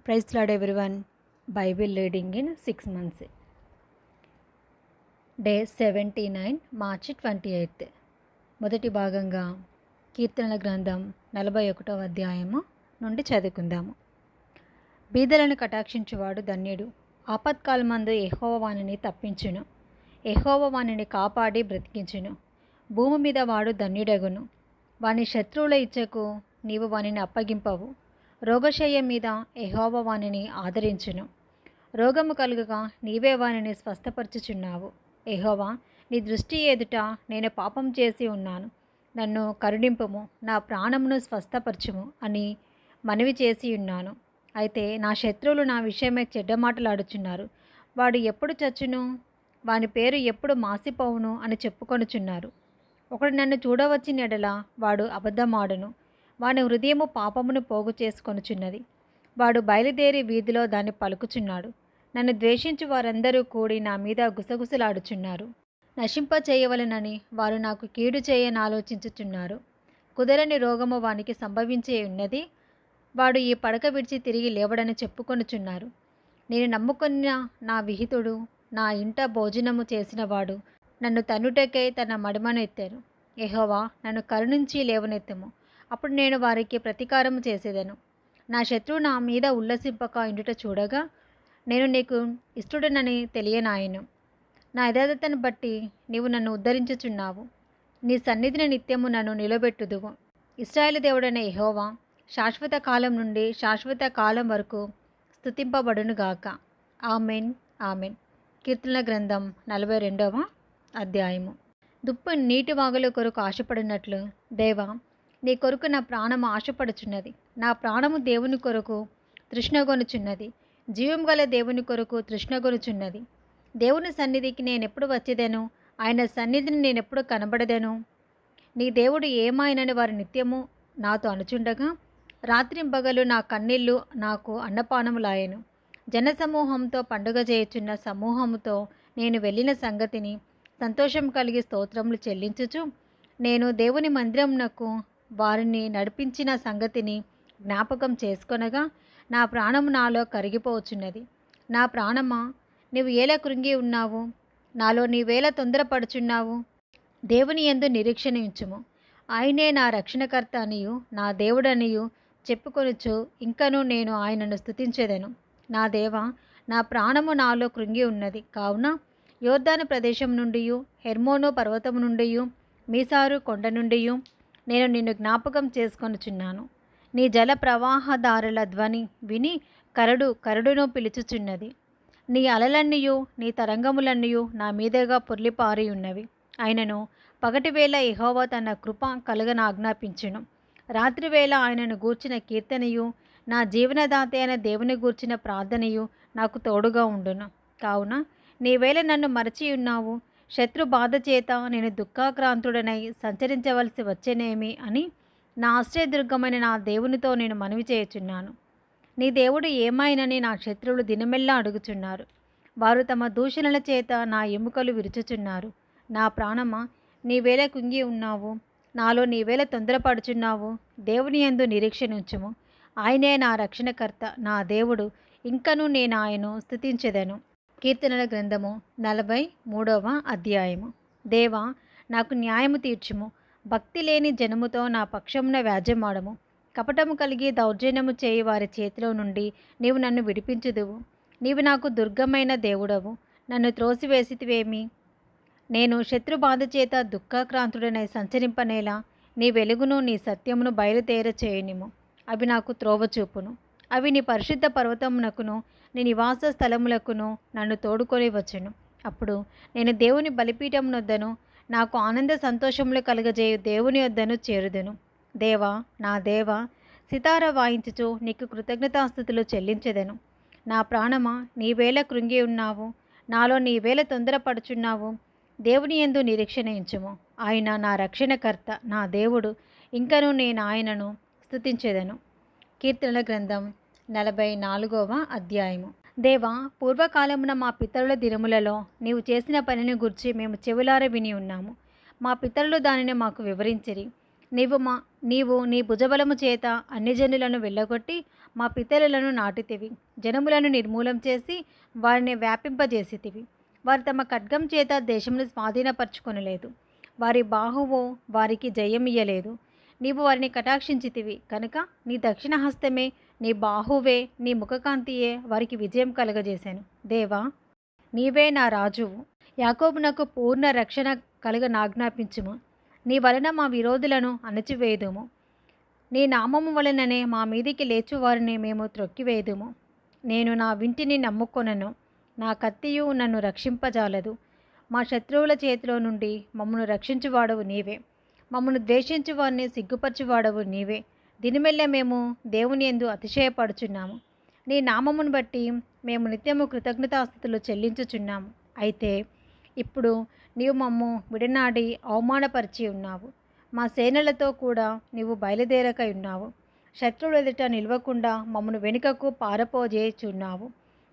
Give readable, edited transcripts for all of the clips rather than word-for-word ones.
Praise the Lord everyone. Bible reading in 6 months. Day 79, March 28th. మొదటి భాగంగా కీర్తనల గ్రంథం 41వ అధ్యాయము నుండి చదువుకుందాము. బీదలను కటాక్షించువాడు ధన్యుడు. ఆపత్కాలమందు యెహోవా వానిని తప్పించును. యెహోవా వానిని కాపాడి బ్రతికించును. భూమి మీద వాడు ధన్యుడగును. వాని శత్రువుల ఇచ్చకు నీవు వానిని అప్పగింపవు. రోగశయ్య మీద యెహోవా వానిని ఆదరించును. రోగము కలుగగా నీవే వానిని స్వస్థపరచుచున్నావు. యెహోవా, నీ దృష్టి ఎదుట నేను పాపం చేసి ఉన్నాను. నన్ను కరుణింపుము, నా ప్రాణమును స్వస్థపరచుము అని మనవి చేసి ఉన్నాను. అయితే నా శత్రువులు నా విషయమై చెడ్డ మాటలాడుచున్నారు. వాడు ఎప్పుడు చచ్చును, వాని పేరు ఎప్పుడు మాసిపోవును అని చెప్పుకొనుచున్నారు. ఒకడు నన్ను చూడవచ్చిన ఎడల వాడు అబద్ధమాడును. వాని హృదయము పాపమును పోగు చేసుకొనుచున్నది. వాడు బయలుదేరి వీధిలో దాన్ని పలుకుచున్నాడు. నన్ను ద్వేషించు వారందరూ కూడి నా మీద గుసగుసలాడుచున్నారు. నశింప చేయవలనని వారు నాకు కీడు చేయని ఆలోచించుచున్నారు. కుదరని రోగము వానికి సంభవించే ఉన్నది. వాడు ఈ పడక విడిచి తిరిగి లేవడని చెప్పుకొనుచున్నారు. నేను నమ్ముకున్న నా విహితుడు, నా ఇంట భోజనము చేసినవాడు నన్ను తన్నుటకై తన మడిమను ఎత్తాను. యెహోవా, నన్ను కరుణించి లేవనెత్తము. అప్పుడు నేను వారికి ప్రతీకారము చేసేదను. నా శత్రువు నా మీద ఉల్లసింపక ఇండుట చూడగా నేను నీకు ఇష్టడనని తెలియనాయను. నా యథార్థతను బట్టి నీవు నన్ను ఉద్ధరించుచున్నావు. నీ సన్నిధిని నిత్యము నన్ను నిలబెట్టుదువు. ఇశ్రాయేలు దేవుడైన యెహోవా శాశ్వత కాలం నుండి శాశ్వత కాలం వరకు స్తుతింపబడునుగాక. Amen, amen. కీర్తనల గ్రంథం 42వ అధ్యాయము. దుప్పు నీటి వాగుల కొరకు ఆశపడినట్లు దేవా, నీ కొరకు నా ప్రాణము ఆశపడుచున్నది. నా ప్రాణము దేవుని కొరకు తృష్ణగొనుచున్నది. జీవం గల దేవుని కొరకు తృష్ణగొనుచున్నది. దేవుని సన్నిధికి నేనెప్పుడు వచ్చేదను? ఆయన సన్నిధిని నేనెప్పుడు కనబడదను? నీ దేవుడు ఏమాయనని వారు నిత్యము నాతో అనుచుండగా రాత్రింబగలు నా కన్నీళ్ళు నాకు అన్నపానములాయెను. జనసమూహంతో పండుగ చేయుచున్న సమూహముతో నేను వెళ్ళిన సంగతిని సంతోషం కలిగి స్తోత్రములు చెల్లించుచు నేను దేవుని మందిరమునకు వారిని నడిపించిన సంగతిని జ్ఞాపకం చేసుకొనగా నా ప్రాణము నాలో కరిగిపోవచ్చున్నది. నా ప్రాణమా, నీవు ఏలా కృంగి ఉన్నావు? నాలో నీవేలా తొందరపడుచున్నావు? దేవుని యందు నిరీక్షణ ఉంచుము. ఆయనే నా రక్షణకర్త అనియు నా దేవుడనియు చెప్పుకొనుచు ఇంకనూ నేను ఆయనను స్తుతించెదను. నా దేవా, నా ప్రాణము నాలో కృంగి ఉన్నది. కావున యోర్దాను ప్రదేశం నుండి, హెర్మోను పర్వతము నుండి, మీసారు కొండ నుండి నేను నిన్ను జ్ఞాపకం చేసుకొనుచున్నాను. నీ జల ప్రవాహదారుల ధ్వని విని కరడును పిలుచుచున్నది. నీ అలలన్నీయు నీ తరంగములన్నీయు నా మీదగా పొర్లిపారి ఉన్నవి. ఆయనను పగటివేళ యెహోవా తన కృప కలుగన ఆజ్ఞాపించును. రాత్రివేళ ఆయనను గూర్చిన కీర్తనయు నా జీవనదాత అయిన దేవుని గూర్చిన ప్రార్థనయు నాకు తోడుగా ఉండును. కావున నీవేళ నన్ను మరచి ఉన్నావు. శత్రు బాధ చేత నేను దుఃఖాక్రాంతుడనై సంచరించవలసి వచ్చేనేమి అని నా ఆశ్రయదుర్గమైన నా దేవునితో నేను మనవి చేయుచున్నాను. నీ దేవుడు ఏమైనని నా శత్రువులు దినమెల్లా అడుగుచున్నారు. వారు తమ దూషణల చేత నా ఎముకలు విరుచుచున్నారు. నా ప్రాణమా, నీవేళ కుంగి ఉన్నావు? నాలో నీవేళ తొందరపడుచున్నావు? దేవుని యందు నిరీక్షణ ఉంచుము. ఆయనే నా రక్షణకర్త, నా దేవుడు. ఇంకనూ నేను ఆయనను స్తుతించెదను. కీర్తనల గ్రంథము 43వ అధ్యాయము. దేవా, నాకు న్యాయము తీర్చుము. భక్తి లేని జనముతో నా పక్షమున వ్యాజ్యమాడము. కపటము కలిగి దౌర్జన్యము చేయి వారి చేతిలో నుండి నీవు నన్ను విడిపించుదువు. నీవు నాకు దుర్గమైన దేవుడవు. నన్ను త్రోసివేసితివేమి? నేను శత్రుబాధ చేత దుఃఖాక్రాంతుడనై సంచరింపనేలా నీ వెలుగును నీ సత్యమును బయలుదేర చేయనిము. అవి నాకు త్రోవ చూపును. అవి నీ పరిశుద్ధ పర్వతమునకును నీ నివాస స్థలములకును నన్ను తోడుకొని వచ్చును. అప్పుడు నేను దేవుని బలిపీఠం వద్దను, నాకు ఆనంద సంతోషములు కలుగజేయు దేవుని వద్దను చేరుదును. దేవా, నా దేవా, సితార వాయించుచు నీకు కృతజ్ఞతాస్తుతులు చెల్లించెదను. నా ప్రాణమా, నీవేళ కృంగి ఉన్నావు? నాలో నీవేళ తొందరపడుచున్నావు? దేవుని యందు నిరీక్షణ ఉంచుము. ఆయన నా రక్షణకర్త, నా దేవుడు. ఇంకనూ నేను ఆయనను స్తుతించెదను. కీర్తనల గ్రంథం 44వ అధ్యాయము. దేవా, పూర్వకాలమున మా పితరుల దినములలో నీవు చేసిన పనిని గురించి మేము చెవులార విని ఉన్నాము. మా పితరులు దానిని మాకు వివరించిరి. నీవు మా నీవు నీ భుజబలము చేత అన్ని జనులను వెళ్ళగొట్టి మా పితరులను నాటితివి. జనములను నిర్మూలం చేసి వారిని వ్యాపింపజేసితివి. వారు తమ ఖడ్గం చేత దేశమును స్వాధీనపరచుకొనలేదు. వారి బాహువు వారికి జయమియ్యలేదు. నీవు వారిని కటాక్షించితివి కనుక నీ దక్షిణ హస్తమే, నీ బాహువే, నీ ముఖకాంతియే వారికి విజయం కలగజేశాను. దేవా, నీవే నా రాజువు. యాకోబునకు పూర్ణ రక్షణ కలుగనాజ్ఞాపించుము. నీ వలన మా విరోధులను అణచివేయుదుము. నీ నామము వలననే మా మీదికి లేచువారిని మేము త్రొక్కివేయుదుము. నేను నా వింటిని నమ్ముకొనను, నా కత్తియు నన్ను రక్షింపజాలదు. మా శత్రువుల చేతిలో నుండి మమ్మను రక్షించువాడవు నీవే. మమ్మను ద్వేషించు వారిని సిగ్గుపరచువాడవు నీవే. దినమెల్ల మేము దేవుని యందు అతిశయపడుచున్నాము. నీ నామమును బట్టి మేము నిత్యము కృతజ్ఞతాస్తుతులు చెల్లించుచున్నాము. అయితే ఇప్పుడు నీవు మమ్ము విడనాడి అవమానపరిచి ఉన్నావు. మా సేనలతో కూడా నీవు బయలుదేరక ఉన్నావు. శత్రువుల ఎదుట నిలవకుండా మమ్మను వెనుకకు పారపోజేయుచున్నావు.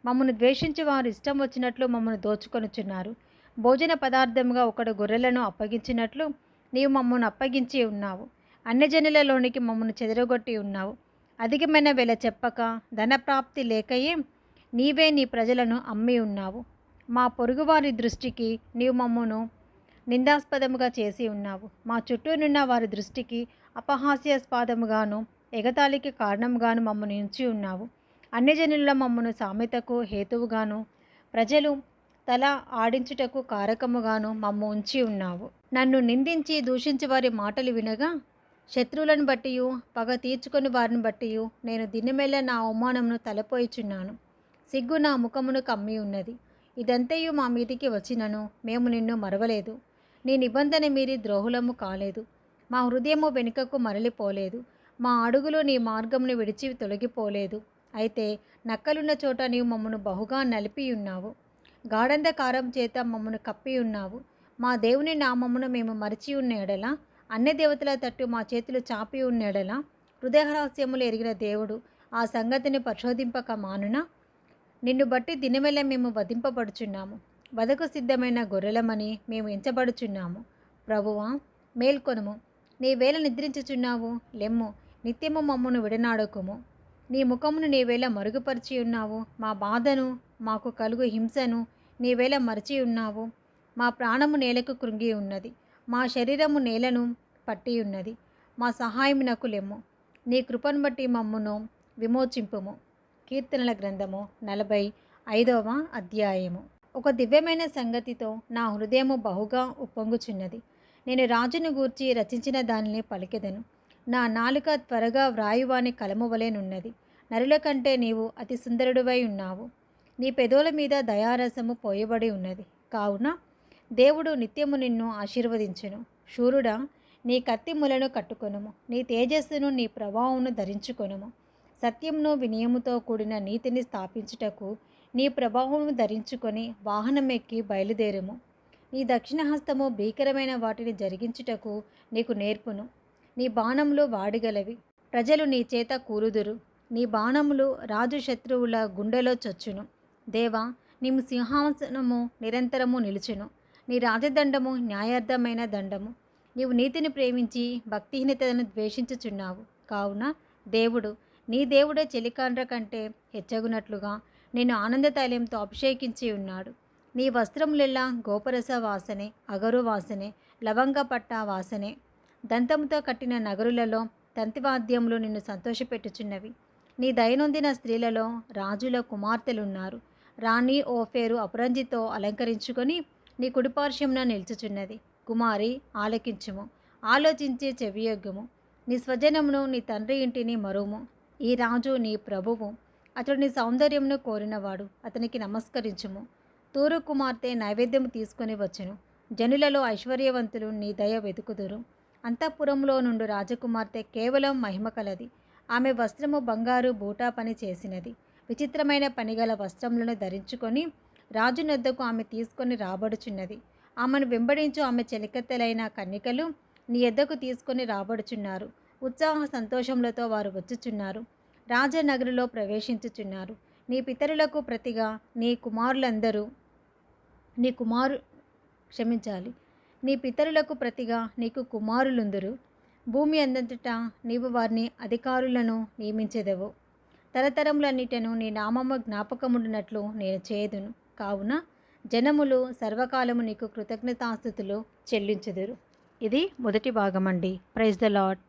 మమ్మను ద్వేషించి వారు ఇష్టం వచ్చినట్లు మమ్మను దోచుకొనుచున్నారు. భోజన పదార్థముగా ఒకడు గొర్రెలను అప్పగించినట్లు నీవు మమ్మను అప్పగించి ఉన్నావు. అన్యజనులలోనికి మమ్మను చెదరగొట్టి ఉన్నావు. అధికమైన వెల చెప్పక ధనప్రాప్తి లేకయే నీవే నీ ప్రజలను అమ్మి ఉన్నావు. మా పొరుగువారి దృష్టికి నీవు మమ్మను నిందాస్పదముగా చేసి ఉన్నావు. మా చుట్టూనున్న వారి దృష్టికి అపహాస్యాస్పదముగాను ఎగతాళికి కారణంగాను మమ్మను ఉంచి ఉన్నావు. అన్యజనుల మమ్మను సామెతకు హేతువుగాను ప్రజలు తల ఆడించుటకు కారకముగాను మమ్ము ఉంచి ఉన్నావు. నన్ను నిందించి దూషించి వారి మాటలు వినగా శత్రువులను బట్టియు పగ తీర్చుకొని వారిని బట్టియు నేను దినమెల్ల నా అవమానమును తలపోయిచున్నాను. సిగ్గు నా ముఖమును కమ్మి ఉన్నది. ఇదంతయు మా మీదికి వచ్చినను మేము నిన్ను మరవలేదు. నీ నిబంధన మీరి ద్రోహులము కాలేదు. మా హృదయము వెనుకకు మరలిపోలేదు. మా అడుగులు నీ మార్గమును విడిచి తొలగిపోలేదు. అయితే నక్కలున్న చోట నీవు మమ్మను బహుగా నలిపి ఉన్నావు. గాఢంధకారం చేత మమ్మను కప్పి ఉన్నావు. మా దేవుని నామమును మేము మరిచి ఉన్న ఎడల, అన్య దేవతల తట్టు మా చేతులు చాపి ఉన్న ఎడల, హృదయరహస్యములు ఎరిగిన దేవుడు ఆ సంగతిని పరిశోధింపక మానున. నిన్ను బట్టి దినమెల్ల మేము వధింపబడుచున్నాము. వధకు సిద్ధమైన గొర్రెలమని మేము ఎంచబడుచున్నాము. ప్రభువా, మేల్కొనుము. నీ వేళ నిద్రించుచున్నావు. లెమ్ము, నిత్యము మమ్మను విడనాడకుము. నీ ముఖమును నీవేళ మరుగుపరిచి ఉన్నావు. మా బాధను, మాకు కలుగు హింసను నీవేళ మరచి ఉన్నావు. మా ప్రాణము నేలకు కృంగి ఉన్నది. మా శరీరము నేలను పట్టి ఉన్నది. మా సహాయమునకు లెమ్ము. నీ కృపను బట్టి మమ్మును విమోచింపుము. కీర్తనల గ్రంథము 45వ అధ్యాయము. ఒక దివ్యమైన సంగతితో నా హృదయము బహుగా ఉప్పొంగుచున్నది. నేను రాజును గూర్చి రచించిన దానిని పలికెదను. నా నాలుక త్వరగా వ్రాయువాని కలము వలెనున్నది. నరుల కంటే నీవు అతి సుందరుడివై ఉన్నావు. నీ పెదవుల మీద దయారసము పోయబడి ఉన్నది. కావున దేవుడు నిత్యము నిన్ను ఆశీర్వదించును. శూరుడా, నీ కత్తి ములను కట్టుకొనుము. నీ తేజస్సును, నీ ప్రభావమును ధరించుకొనుము. సత్యమును వినయముతో కూడిన నీతిని స్థాపించుటకు నీ ప్రభావమును ధరించుకొని వాహనమెక్కి బయలుదేరుము. నీ దక్షిణహస్తము భీకరమైన వాటిని జరిగించుటకు నీకు నేర్పును. నీ బాణములు వాడిగలవి. ప్రజలు నీ చేత కూలుదురు. నీ బాణములు రాజు శత్రువుల గుండెలో చొచ్చును. దేవా, నీ సింహాసనము నిరంతరము నిలుచును. నీ రాజదండము న్యాయార్థమైన దండము. నీవు నీతిని ప్రేమించి భక్తిహీనతను ద్వేషించుచున్నావు. కావున దేవుడు, నీ దేవుడే చెలికాండ్ర కంటే హెచ్చగునట్లుగా నేను ఆనంద తైలంతో అభిషేకించి ఉన్నాడు. నీ వస్త్రములెల్లా గోపరస వాసనే, అగరు వాసనే, లవంగ పట్ట వాసనే. దంతముతో కట్టిన నగరులలో తంతివాద్యములు నిన్ను సంతోషపెట్టుచున్నవి. నీ దయనొందిన స్త్రీలలో రాజుల కుమార్తెలున్నారు. రాణి ఓఫేరు అపరంజితో అలంకరించుకొని నీ కుడిపార్శ్వమున నిలుచుచున్నది. కుమారి, ఆలకించుము, ఆలోచించి చెవియొగ్గుము. నీ స్వజనమును, నీ తండ్రి ఇంటిని మరువుము. ఈ రాజు నీ ప్రభువు. అతడు నీ సౌందర్యమును కోరినవాడు. అతనికి నమస్కరించుము. తూరు కుమార్తె నైవేద్యము తీసుకొని వచ్చును. జనులలో ఐశ్వర్యవంతులు నీ దయ వెతుకుదురు. అంతఃపురంలో నుండి రాజకుమార్తె కేవలం మహిమ కలది. ఆమె వస్త్రము బంగారు బూటా పని చేసినది. విచిత్రమైన పనిగల వస్త్రములను ధరించుకొని రాజు నొద్దకు ఆమె తీసుకొని రాబడుచున్నది. ఆమెను వెంబడించు ఆమె చెలికత్తెలైన కన్నికలు నీ యొద్దకు తీసుకొని రాబడుచున్నారు. ఉత్సాహ సంతోషములతో వారు వచ్చుచున్నారు. రాజనగరిలో ప్రవేశించుచున్నారు. నీ పితరులకు ప్రతిగా నీ పితరులకు ప్రతిగా నీకు కుమారులుందురు. భూమి అందంతటా నీవు వారిని అధికారులను నియమించెదవు. తరతరములన్నిటను నీ నామము జ్ఞాపకముండునట్లు నేను చేయుదును. కావున జనములు సర్వకాలము నీకు కృతజ్ఞతాస్తుతులు చెల్లించెదరు. ఇది మొదటి భాగం అండి. Praise the lord.